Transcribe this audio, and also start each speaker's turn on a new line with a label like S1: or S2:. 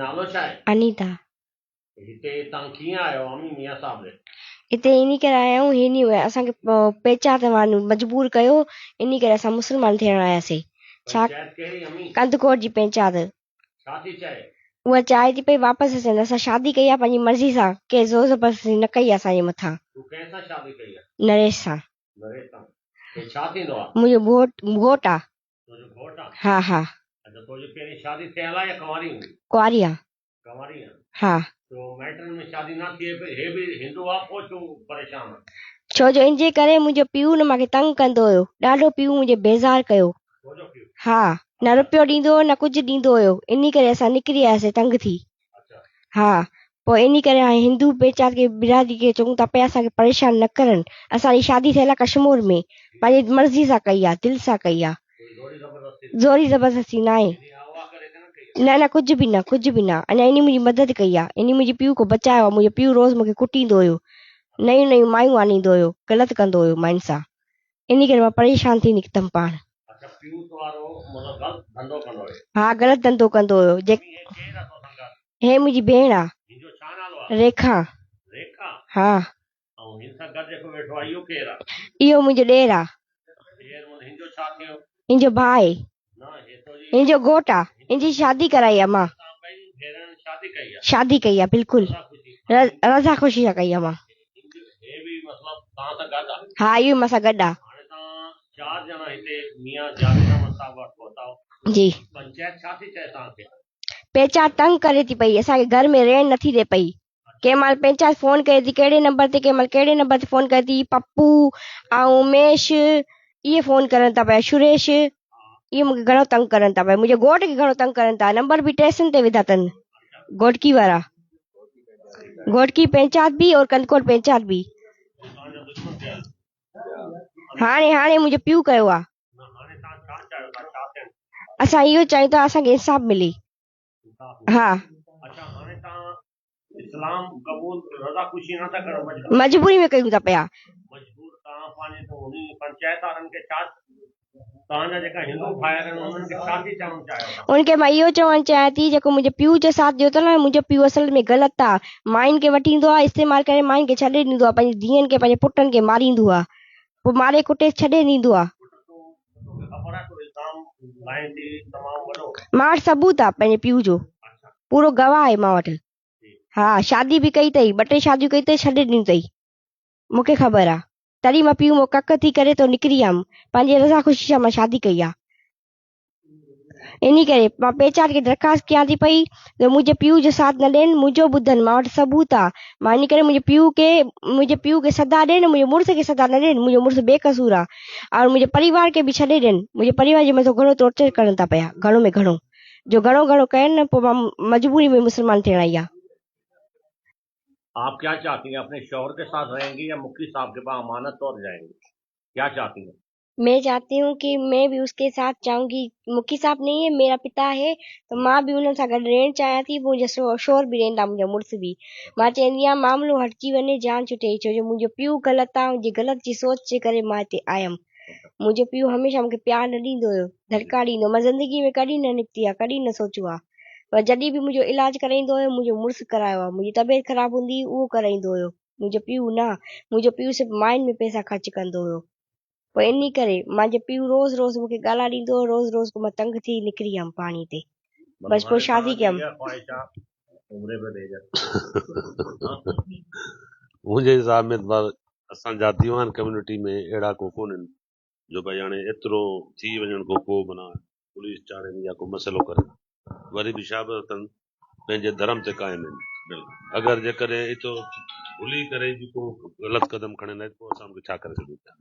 S1: नालो छा आहे?
S2: अनीता।
S1: हिते तव्हां कीअं आहियो अमी मियां साहब ॾे?
S2: हिते इन करे आया आहियूं, हे नी असांखे पेचा तव्हां मजबूर कयो, इन करे असां मुस्लमान थियण आयासीं। छा
S1: पंचायत कहिड़ी अमी?
S2: कंदकोट जी पंचायत।
S1: छा थी चए?
S2: उहा चाहे थी पई वापसि अचनि, असां शादी कई आहे पंहिंजी मर्ज़ी सां, के ज़ोर ज़बरदस्ती न कई आहे असांजे मथां।
S1: तूं कंहिंसां शादी कई आहे?
S2: नरेश सां।
S1: नरेश सां। हे छा थींदो आहे?
S2: मुंहिंजो घोट आहे।
S1: तुंहिंजो घोट आहे?
S2: हा हा।
S1: अच्छा, तुंहिंजी पहिरीं शादी थियल आहे या कुंवारी हुई?
S2: कुंवारी आहे।
S1: कुंवारी आहे?
S2: हा।
S1: तो माइटनि में शादी न थिए पई, हे बि हिंदू आहे, पोइ तूं परेशान आहे?
S2: छो जो इनजे करे मुंहिंजो पीउ न मूंखे तंग कंदो हुयो, ॾाढो पीउ मुंहिंजे बेज़ार कयो।
S1: तुंहिंजो पीउ?
S2: हा, न रुपयो ॾींदो हुयो न कुझु ॾींदो हुयो, इन करे असां निकिरी आयासीं तंग थी।
S1: अच्छा।
S2: हा, पोइ इन करे हाणे हिंदू पेचात खे बिरादरी खे चऊं था पिया असांखे परेशान न करनि। असांजी शादी थियल आहे कश्मीर में, पंहिंजी मर्ज़ी सां कई आहे, दिलि सां कई आहे, ज़ोरी ज़बरदस्ती न आहे। न न, कुझु बि न, कुझु बि न। अञा इन मुंहिंजी मदद कई आहे, इन मुंहिंजे पीउ को बचायो आहे। मुंहिंजो पीउ रोज़ मूंखे कुटींदो हुयो, नयूं नयूं मायूं आणींदो हुयो, ग़लति कंदो हुयो मायुनि सां, इन करे मां परेशान थी निकितमि पाण।
S1: अच्छा, पीउ तुम्हारो मतलब गलत धंधो कंदो हुयो?
S2: हा, ग़लति धंधो कंदो हुयो। हे मुंहिंजी भेण आहे।
S1: हिनजो छा नालो आहे?
S2: रेखा।
S1: रेखा?
S2: हा।
S1: ऐं हिन सां गॾु जेको वेठो आहे इहो केरु आहे?
S2: इहो मुंहिंजो ॾेर आहे।
S1: हिनजो छा थियो?
S2: हिनजो भाउ आहे। हिनजो घोट आहे। हिनजी शादी कराई आहे मां।
S1: शादी कई आहे?
S2: शादी कई आहे, बिल्कुलु रज़ा ख़ुशी सां कई आहे मां।
S1: हे बि मतलब तव्हां सां गॾु आहे?
S2: हा, इहो मूं सां गॾु आहे।
S1: हाणे तव्हां 4 ॼणा हिते मियां जावेद अहमद साहब वटि पहुता
S2: जी।
S1: पंचायत छा थी चए तव्हांखे?
S2: पंचायत तंग करे थी पई, असांखे घर में रहण नथी ॾे पई। कंहिं महिल पंचायत फोन करे थी कहिड़े नंबर ते, कंहिं महिल कहिड़े नंबर ते फोन करे थी। पप्पू ऐं उमेश इहे फोन करनि था पिया, सुरेश इहे मूंखे घणो तंग करनि था पिया। मुंहिंजे घोट खे घणो तंग करनि था, नंबर बि टेशन ते विधा अथनि, घोटकी वारा, घोटकी पंचायत बि और कंदकोट पंचायत बि। हाणे हाणे मुंहिंजो पीउ कयो आहे। असां इहो चाहियूं था असांखे इंसाफ़ मिले। हा।
S1: अच्छा, हाणे तव्हां इस्लाम क़बूल रज़ा ख़ुशी न था करो?
S2: मजबूरी में कयूं था पिया।
S1: मजबूर तव्हां पंहिंजे पंचायत वारनि खे छा, तव्हांजा जेका हिंदू भाइर आहिनि उन्हनि खे छा थी चवणु चाहियो?
S2: उनखे मां इहो चवणु चाहियां थी, जेको मुंहिंजे पीउ जो साथ ॾियो अथव न, मुंहिंजो पीउ असल में ग़लति आहे। मायुनि खे वठी ईंदो आहे, इस्तेमालु करे मायुनि खे छॾे ॾींदो आहे, पंहिंजी धीअनि खे पंहिंजे पुटनि खे मारींदो आहे, पोइ मारे कुटे छॾे ॾींदो आहे। मां वटि सबूत आहे पंहिंजे पीउ जो, पूरो गवाह आहे मां वटि। हा, शादी बि कई अथई, 2-3 शादियूं कई अथई, छॾे ॾिनी अथई, मूंखे ख़बर आहे। तॾहिं मां पीउ कक थी करे तो निकिरी आयमि, पंहिंजी रज़ा ख़ुशी सां मां शादी कई आहे। इन करे मां पंचायत खे दरख़्वास्त कयां थी पई त मुंहिंजे पीउ जो साथ न ॾियनि, मुंहिंजो ॿुधनि, मां वटि सबूत आहे। मां इन करे मुंहिंजे पीउ खे सदा ॾियनि, मुंहिंजे मुड़ुस खे सदा न ॾियनि। मुंहिंजो मुड़ुस बेकसूर आहे और मुंहिंजे परिवार खे बि छॾे ॾियनि। मुंहिंजे परिवार जे मथां घणो टॉर्चर करनि था पिया, घणो में घणो, जो घणो घणो कयनि न, पोइ मां मजबूरी में मुस्लमान थियण आई आहे।
S1: आप क्या चाहती हैं? अपने शौहर के साथ रहेंगी या मुफ्ती साहब के पास अमानत तौर जाएंगी? क्या चाहती हैं?
S2: मैं चाहती हूँ कि मैं भी उसके साथ चाहूंगी। मुखी साहब नहीं है, मेरा पिता है, तो मां भी उन्हनि सां गॾु रहण चाहियां थी। मुंहिंजो शोर बि रहंदा, मुंहिंजा मुड़ुस बि। मां चवंदी आहियां मामिलो हटिजी वञे, जान छुटे, छो जो मुंहिंजो पीउ ग़लति आहे, मुंहिंजी ग़लति जी सोच जे करे मां हिते आयमि। मुंहिंजो पीउ हमेशह मूंखे प्यार न ॾींदो हुयो, धड़का ॾींदो। मां ज़िंदगी में कॾहिं न निकिती आहे, कॾहिं न सोचियो आहे, पर जॾहिं बि मुंहिंजो इलाज कराईंदो हुयो मुंहिंजो मुड़ुस करायो आहे। मुंहिंजी तबियत ख़राब हूंदी उहो कराईंदो हुयो, मुंहिंजो पीउ न। मुंहिंजो पीउ सिर्फ़ु मायुनि में पैसा ख़र्च कंदो हुयो। पोइ इन करे मुंहिंजो पीउ रोज़ रोज़ मूंखे गाला ॾींदो हुयो, रोज़ रोज़ मां तंग थी निकिरी आयमि पाणी ते, बस पोइ शादी कयमि।
S3: मुंहिंजे हिसाब में असांजा दीवान कम्यूनिटी में अहिड़ा को कोन्हनि जो भई हाणे एतिरो थी वञण खां पोइ माना पुलिस चाढ़नि या को मसइलो करे, वरी बि छा बि अथनि, पंहिंजे धर्म ते क़ाइमु आहिनि। अगरि जेकॾहिं एतिरो भुली करे बि को ग़लति क़दम खणंदा आहिनि पोइ असां उनखे छा करे सघूं था।